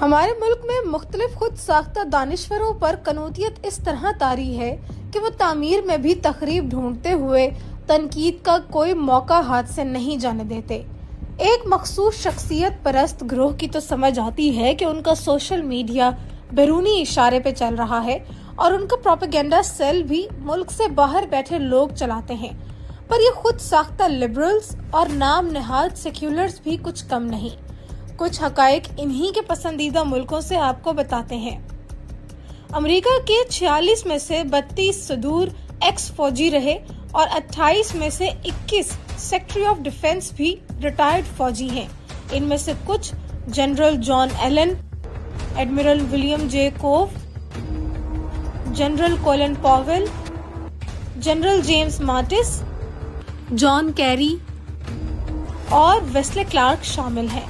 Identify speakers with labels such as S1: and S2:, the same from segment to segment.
S1: ہمارے ملک میں مختلف خود ساختہ دانشوروں پر قنوطیت اس طرح طاری ہے کہ وہ تعمیر میں بھی تخریب ڈھونڈتے ہوئے تنقید کا کوئی موقع ہاتھ سے نہیں جانے دیتے۔ ایک مخصوص شخصیت پرست گروہ کی تو سمجھ آتی ہے کہ ان کا سوشل میڈیا بیرونی اشارے پہ چل رہا ہے اور ان کا پروپیگنڈا سیل بھی ملک سے باہر بیٹھے لوگ چلاتے ہیں، پر یہ خود ساختہ لبرلز اور نام نہاد سیکولرز بھی کچھ کم نہیں۔ کچھ حقائق انہی کے پسندیدہ ملکوں سے آپ کو بتاتے ہیں۔ امریکہ کے 46 میں سے 32 صدور ایکس فوجی رہے اور 28 میں سے 21 سیکٹری آف ڈیفنس بھی ریٹائرڈ فوجی ہیں۔ ان میں سے کچھ general John Allen, admiral William J Crowe, general Colin Powell, general James Mattis, John Kerry اور ویسلے کلارک شامل ہیں۔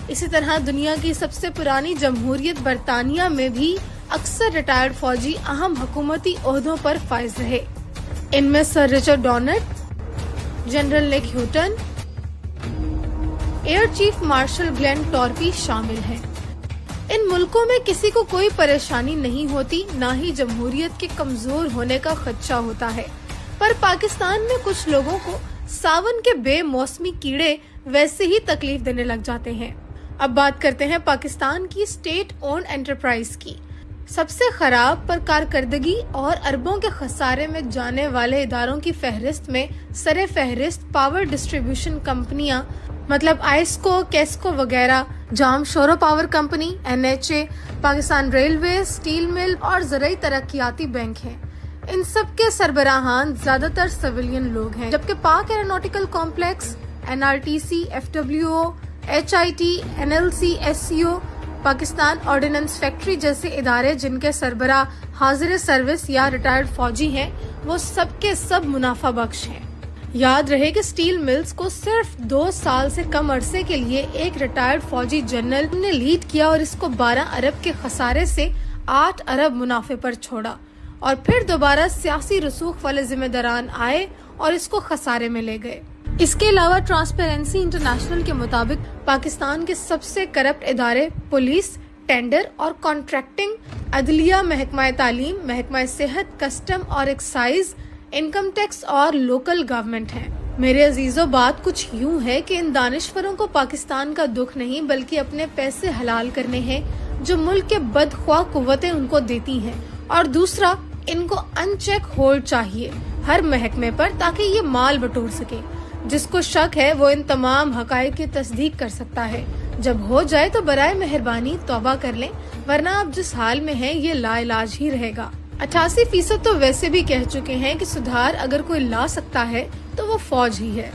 S1: اسی طرح دنیا کی سب سے پرانی جمہوریت برطانیہ میں بھی اکثر ریٹائرڈ فوجی اہم حکومتی عہدوں پر فائز رہے۔ ان میں sir Richard Dannatt, general Nick Houghton, air chief marshal Glenn Torpy شامل ہیں۔ ان ملکوں میں کسی کو کوئی پریشانی نہیں ہوتی، نہ ہی جمہوریت کے کمزور ہونے کا خدشہ ہوتا ہے، پر پاکستان میں کچھ لوگوں کو ساون کے بے موسمی کیڑے ویسے ہی تکلیف دینے لگ جاتے ہیں۔ اب بات کرتے ہیں پاکستان کی اسٹیٹ اونڈ انٹرپرائز کی۔ سب سے خراب پر کارکردگی اور اربوں کے خسارے میں جانے والے اداروں کی فہرست میں سر فہرست پاور ڈسٹریبیوشن کمپنیاں مطلب آئسکو، کیسکو وغیرہ، Jamshoro power company, NHA، Pakistan railway, steel mill اور زرعی ترقیاتی بینک ہیں۔ ان سب کے سربراہان زیادہ تر سویلین لوگ ہیں، جبکہ پاک aeronautical complex, NRTC، FWO، HIT، NLC، SCO، Pakistan ordnance factory جیسے ادارے جن کے سربراہ حاضر سروس یا ریٹائرڈ فوجی ہیں، وہ سب کے سب منافع بخش ہیں۔ یاد رہے کہ اسٹیل ملز کو صرف 2 سال سے کم عرصے کے لیے ایک ریٹائرڈ فوجی جنرل نے لیڈ کیا اور اس کو 12 ارب کے خسارے سے 8 ارب منافع پر چھوڑا، اور پھر دوبارہ سیاسی رسوخ والے ذمہ داران آئے اور اس کو خسارے میں لے گئے۔ اس کے علاوہ ٹرانسپیرنسی انٹرنیشنل کے مطابق پاکستان کے سب سے کرپٹ ادارے پولیس، ٹینڈر اور کانٹریکٹنگ، عدلیہ، محکمہ تعلیم، محکمہ صحت، کسٹم اور ایکسائز، انکم ٹیکس اور لوکل گورنمنٹ ہیں۔ میرے عزیزو، بات کچھ یوں ہے کہ ان دانشوروں کو پاکستان کا دکھ نہیں بلکہ اپنے پیسے حلال کرنے ہیں جو ملک کے بدخواہ قوتیں ان کو دیتی ہیں، اور دوسرا ان کو ان چیک ہولڈ چاہیے ہر محکمے پر تاکہ یہ مال بٹور سکے۔ جس کو شک ہے وہ ان تمام حقائق کی تصدیق کر سکتا ہے۔ جب ہو جائے تو برائے مہربانی توبہ کر لیں، ورنہ آپ جس حال میں ہیں یہ لا علاج ہی رہے گا۔ 88% تو ویسے بھی کہہ چکے ہیں کہ سدھار اگر کوئی لا سکتا ہے تو وہ فوج ہی ہے۔